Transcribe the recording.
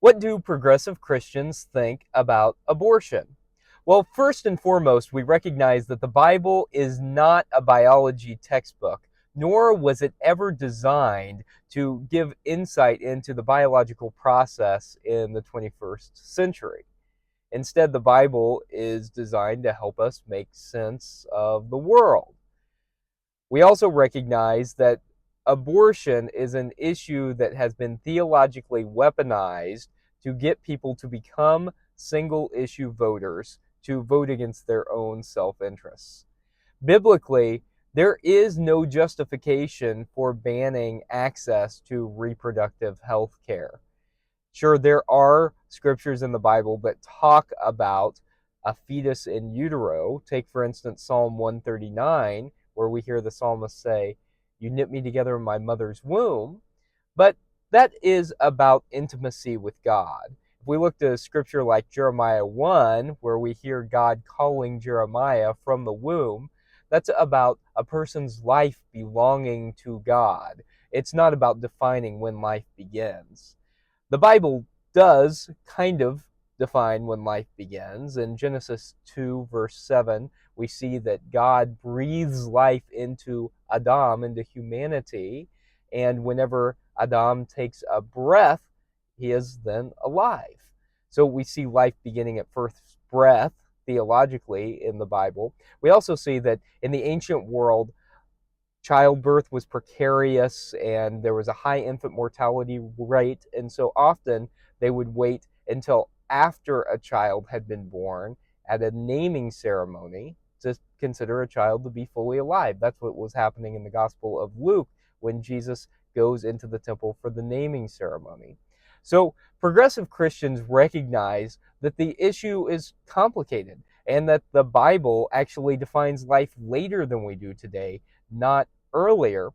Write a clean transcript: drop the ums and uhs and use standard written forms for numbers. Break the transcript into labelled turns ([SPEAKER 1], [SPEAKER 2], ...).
[SPEAKER 1] What do progressive Christians think about abortion? Well, first and foremost, we recognize that the Bible is not a biology textbook, nor was it ever designed to give insight into the biological process in the 21st century. Instead, the Bible is designed to help us make sense of the world. We also recognize that abortion is an issue that has been theologically weaponized to get people to become single issue voters, to vote against their own self interests. Biblically, there is no justification for banning access to reproductive health care. Sure, there are scriptures in the Bible that talk about a fetus in utero. Take, for instance, Psalm 139, where we hear the psalmist say, "You knit me together in my mother's womb." But that is about intimacy with God. If we look to scripture like Jeremiah 1, where we hear God calling Jeremiah from the womb, that's about a person's life belonging to God. It's not about defining when life begins. The Bible does kind of define when life begins. In Genesis 2, verse 7, we see that God breathes life into Adam, into humanity, and whenever Adam takes a breath, he is then alive. So we see life beginning at first breath, theologically, in the Bible. We also see that in the ancient world, childbirth was precarious and there was a high infant mortality rate, and so often they would wait until after a child had been born at a naming ceremony to consider a child to be fully alive. That's what was happening in the Gospel of Luke when Jesus goes into the temple for the naming ceremony. So progressive Christians recognize that the issue is complicated and that the Bible actually defines life later than we do today, not earlier.